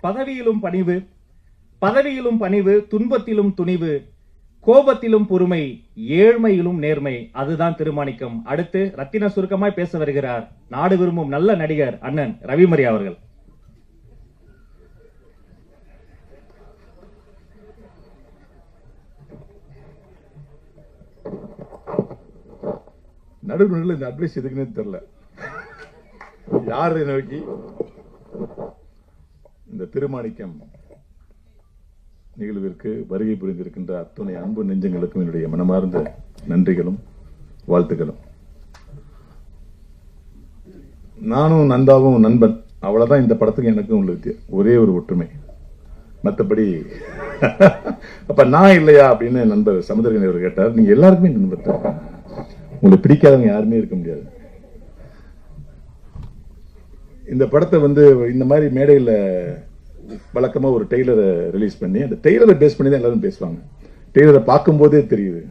பதவியிலும் பணிவு, துன்பத்திலும் துணிவு, கோபத்திலும் பொறுமை, ஏழ்மையிலும் நேர்மை. அதுதான் திருமாணிக்கம். அடுத்து ரத்தின சுருக்கமாய் பேச வருகிறார் நாடு விரும்பும் நல்ல நடிகர் அண்ணன் ரவிமரி அவர்கள். நடுவில் இந்த அட்வைஸ் எதுக்குன்னு தெரியல. யாரை நோக்கி இந்த திருமாணிக்கம் நிகழ்விற்கு வருகை புரிந்திருக்கின்ற அத்துணை அன்பு நெஞ்சங்களுக்கும் என்னுடைய மனமார்ந்த நன்றிகளும் வாழ்த்துக்களும். நானும் நந்தாவும் நண்பன், அவ்வளவுதான். இந்த படத்துக்கு எனக்கும் உள்ள ஒரே ஒரு ஒற்றுமை. மற்றபடி அப்ப நான் இல்லையா அப்படின்னு நண்பர் சமுத்திரகனி அவர் கேட்டார். நீங்க எல்லாருக்குமே நண்பர் தான், உங்களுக்கு பிடிக்காதவங்க யாருமே இருக்க முடியாது. இந்த படத்தை இந்த மாதிரி மேடையில் வழக்கமா ஒரு டெய்லரை ரிலீஸ் பண்ணி அந்த டெய்லரை பேஸ் பண்ணி தான் எல்லாரும் பேசுவாங்க. டெய்லரை பார்க்கும் போதே தெரியுது,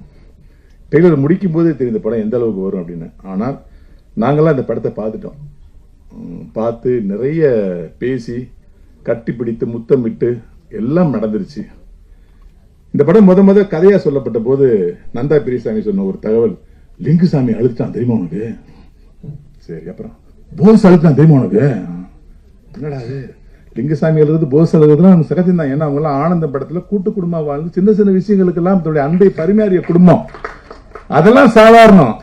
டெய்லரை முடிக்கும் போதே தெரியுது இந்த படம் எந்த அளவுக்கு வரும் அப்படின்னு. ஆனால் நாங்களாம் இந்த படத்தை பார்த்துட்டோம். பார்த்து நிறைய பேசி கட்டி பிடித்து முத்தம் விட்டு எல்லாம் நடந்துருச்சு. இந்த படம் முத கதையா சொல்லப்பட்ட போது நந்தா பெரியசாமி சொன்ன ஒரு தகவல், லிங்குசாமி அழுத்தான் தெரியுமா உனக்கு? சரி, அப்புறம் போஸ் அழுத்தான் தெரியுமா உனக்கு? என்னடா அது, லிங்குசாமி எழுதுறது போஸ் எழுதுறதுலாம் சகஜம் தான். ஏன்னா அவங்க எல்லாம் ஆனந்த படத்துல கூட்டு குடும்பம் வாழ்ந்து சின்ன சின்ன விஷயங்களுக்கு எல்லாம் தன்னுடைய அன்பை பரிமாறிய குடும்பம், அதெல்லாம் சாதாரணம்.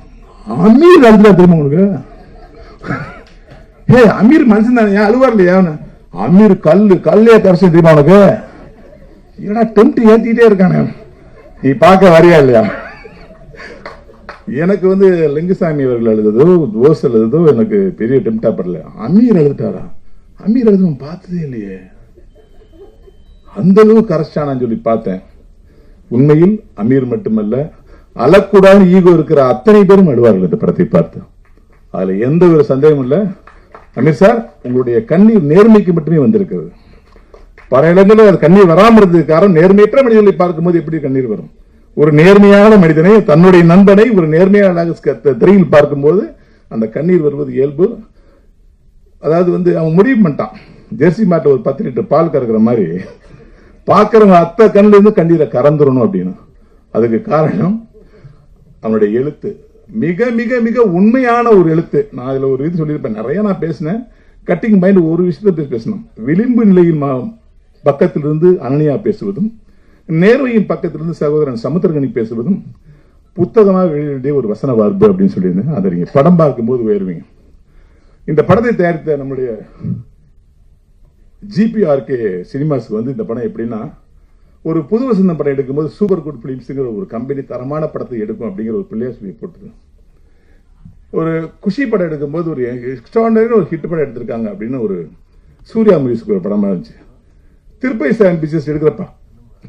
அமீர் அழுதுறா தெரியுமா உனக்கு? ஏ அமீர் மனுஷன் தானே, அழுவார் இல்லையா? அமீர் கல்லே கரைச்சு தெரியுமா உனக்கு? ஏன்னா டெம்ட் ஏத்திட்டே இருக்கானே, நீ பார்க்க வரியா இல்லையா? எனக்கு லிங்குசாமி அவர்கள் எழுதுதோ போஸ் எழுதுதோ எனக்கு பெரிய டெம்டா படல. அமீர் எழுதிட்டாரா? அமீர் எழுதும் பார்த்ததே இல்லையே, அந்த அளவு கரைச்சானான்னு சொல்லி பார்த்தேன். உண்மையில் அமீர் மட்டுமல்ல, அழக்கூடாது ஈகோ இருக்கிற அத்தனை பேரும் அழுவார்கள் இந்த படத்தை பார்த்து. அதுல எந்த ஒரு சந்தேகமும் இல்ல. அமீர் சார், உங்களுடைய கண்ணீர் நேர்மைக்கு மட்டுமே வந்திருக்கிறது. பல இடங்களில் அது கண்ணீர் வராமல் இருந்ததுக்கு காரணம், நேர்மையற்ற மனிதர்களை பார்க்கும்போது எப்படி கண்ணீர் வரும்? ஒரு நேர்மையான மனிதனை, தன்னுடைய நண்பனை ஒரு நேர்மையான திரையில் பார்க்கும்போது அந்த கண்ணீர் வருவது இயல்பு. அதாவது அவன் முடிவு பண்ணிட்டான், ஜெர்சி மாட்டை ஒரு 10 லிட்டர் பால் கறக்குற மாதிரி பார்க்கிறவங்க அத்த கண்ணுல இருந்து கண்ணீரை கறந்துடணும் அப்படின்னு. அதுக்கு காரணம் அவனுடைய எழுத்து. மிக மிக மிக உண்மையான ஒரு எழுத்து. நான் அதுல ஒரு இது சொல்லியிருப்பேன், நிறைய நான் பேசினேன். கட்டிங் மைண்ட் ஒரு விஷயத்தை பேசணும். விளிம்பு நிலையில் பக்கத்திலிருந்து அனனியா பேசுவதும், நேர்மையின் பக்கத்திலிருந்து சகோதரன் சமுத்திரகனி பேசுவதும் புத்தகமாக வெளியிட ஒரு வசன வார்ப்பு அப்படின்னு சொல்லியிருந்தேன். அதை நீங்க படம் பார்க்கும்போது உயர்வீங்க. இந்த படத்தை தயாரித்த நம்முடைய GPRK சினிமாஸ்க்கு இந்த படம் எப்படின்னா, ஒரு புது வசந்தம் படம் எடுக்கும்போது சூப்பர் குட் பிலிம்ஸ்ங்கிற ஒரு கம்பெனி தரமான படத்தை எடுக்கும் அப்படிங்கிற ஒரு பிள்ளையா சொல்லி போட்டு, ஒரு குஷி படம் எடுக்கும்போது ஒரு எக்ஸ்ட்ராடனரி ஒரு ஹிட் படம் எடுத்திருக்காங்க அப்படின்னு ஒரு சூர்யா மூவிஸ்க்கு ஒரு படமா இருந்துச்சு. திருப்பை சாயம் பிக்சர்ஸ் எடுக்கிறப்ப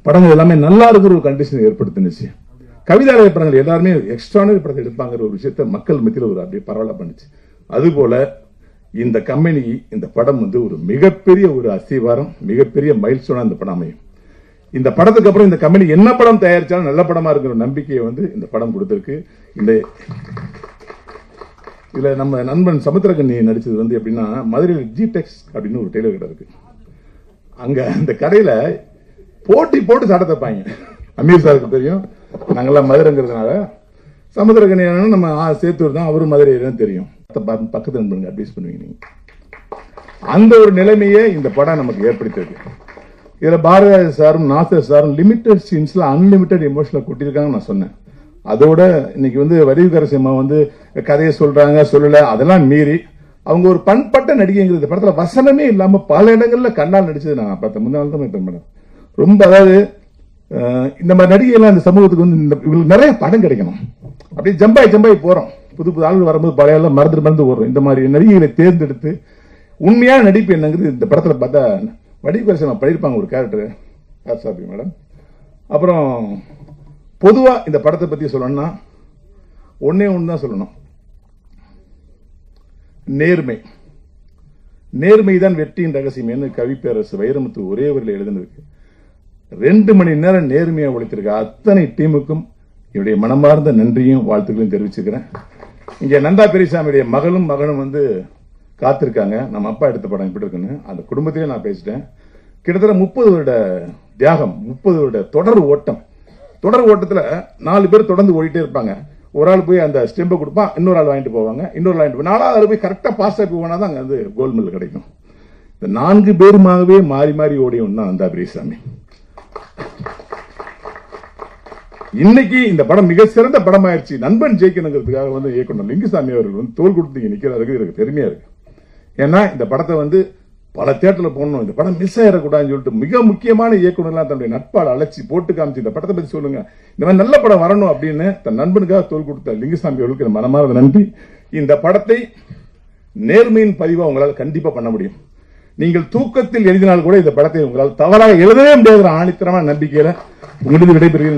படங்கள் எல்லாமே நல்லா இருக்கிற ஒரு கண்டிஷன் ஏற்படுத்தினுச்சு. கவிதாலய படங்கள் எல்லாருமே எக்ஸ்ட்ரானரி படத்தை எடுப்பாங்கிற ஒரு விஷயத்த மக்கள் மத்தியில் ஒரு அப்படியே பரவலா பண்ணுச்சு. அதுபோல இந்த கம்பெனி, இந்த படம் ஒரு மிகப்பெரிய ஒரு அஸ்திவாரம், மிகப்பெரிய மைல்ஸ்டோனா இந்த படம் அமையும். இந்த படத்துக்கு அப்புறம் இந்த கம்பெனி என்ன படம் தயாரிச்சாலும் நல்ல படமா இருக்கிற நம்பிக்கையை இந்த படம் கொடுத்திருக்கு. இதுல நம்ம நண்பன் சமுத்திரகனி நடிச்சது எப்படின்னா, மதுரையில் ஜிடெக்ஸ் அப்படின்னு ஒரு டெய்லர் கடை இருக்கு. அங்க அந்த கடையில போட்டி போட்டு சட்டை தைப்பாங்க. அமீர் சாருக்கு தெரியும், நாங்கெல்லாம் மதுரைங்கிறதுனால. சமுத்திரகனி நம்ம சேத்தூர் தான், அவரும் மதுரை தெரியும். பக்கத்து நண்பர்கள் அட்வைஸ் பண்ணுவீங்க நீங்க. அந்த ஒரு நிலைமையை இந்த படம் நமக்கு ஏற்படுத்தியது. இதுல பாரதிராஜ சாரும் நாசர் சாரும் லிமிடெட் சீன்ஸ்ல அன்லிமிட்டெட் எமோஷனல் கொட்டிருக்காங்க நான் சொன்னேன். அதோட இன்னைக்கு வடிவுக்கரசியம்மா கதையை சொல்றாங்க, சொல்லல, அதெல்லாம் மீறி அவங்க ஒரு பண்பட்ட நடிகைங்கிறது. இந்த படத்துல வசனமே இல்லாம பல இடங்கள்ல கண்ணால் நடிச்சது நான் பார்த்தேன். முன்னாள் தான் ரொம்ப, அதாவது இந்த மாதிரி நடிகை எல்லாம் இந்த சமூகத்துக்கு இவங்களுக்கு நிறைய படம் கிடைக்கணும். அப்படியே ஜம்பாய் போறோம், புது புது ஆளுகள் வரும்போது பழைய எல்லாம் மறந்து வரும். இந்த மாதிரி நடிகைகளை தேர்ந்தெடுத்து உண்மையான நடிப்பு என்னங்கிறது இந்த படத்துல பார்த்தா வடிவுக்கரசியம்மா பண்ணிருப்பாங்க ஒரு கேரக்டர் மேடம். அப்புறம் பொதுவா இந்த படத்தை பத்தி சொல்லணும்னா ஒன்னே ஒண்ணுதான் சொல்லணும், நேர்மைதான் வெற்றியின் ரகசியம் கவிப்பேரரசு வைரமுத்து ஒரே வரியில் எழுதினதுக்கு 2 மணி நேரம் நேர்மையா உழைத்திருக்க அத்தனை டீமுக்கும் என்னுடைய மனமார்ந்த நன்றியும் வாழ்த்துக்களையும் தெரிவிச்சுக்கிறேன். இங்க நந்தா பெரியசாமியுடைய மகளும் காத்திருக்காங்க. நம்ம அப்பா எடுத்த படம் எப்படி இருக்குன்னு அந்த குடும்பத்திலே நான் பேசிட்டேன். கிட்டத்தட்ட 30 வருட தியாகம், 30 வருட தொடர் ஓட்டம். தொடர் ஓட்டத்துல 4 பேர் தொடர்ந்து ஓடிட்டே இருப்பாங்க. ஒரு ஆள் போய் அந்த ஸ்டெம்பை கொடுப்பான், இன்னொரு ஆள் வாங்கிட்டு போவாங்க, இன்னொரு வாங்கிட்டு போய் 4வது ஆள் போய் கரெக்டா பாஸ் ஆகி போனாதான் அங்க வந்து கோல்டு மெடல் கிடைக்கும். இந்த 4 பேருமாகவே மாறி மாறி ஓடியும் தான் நந்தா பெரியசாமி. இன்னைக்கு இந்த படம் மிக சிறந்த படமாயிருச்சு. நண்பன் ஜெயிக்கணுங்கிறதுக்காக வந்து இயக்குனர் லிங்குசாமி அவர்கள் வந்து தோல் கொடுத்து நிக்கிறதுக்கு எனக்கு பெருமையா இருக்கு. ஏன்னா இந்த படத்தை வந்து பல தியேட்டர்ல போடணும், இந்த படம் மிஸ் ஆயிடக்கூடாதுன்னு சொல்லிட்டு மிக முக்கியமான இயக்குனர்லாம் தன்னுடைய நட்பால் அழைச்சி போட்டு காமிச்சு இந்த படத்தை பத்தி சொல்லுங்க, இந்த மாதிரி நல்ல படம் வரணும் அப்படின்னு தன் நண்பனுக்காக தோல் கொடுத்த லிங்குசாமி அவர்களுக்கு மனமார்ந்த நன்றி. இந்த படத்தை நேர்மையின் பதிவா உங்களால் கண்டிப்பா பண்ண முடியும். நீங்கள் தூக்கத்தில் எழுதினால் கூட இந்த படத்தை உங்களால் தவறாக எழுதவே முடியாத ஆணித்தரமான நம்பிக்கையில உங்களுக்கு விடைபெறுகிறேன்.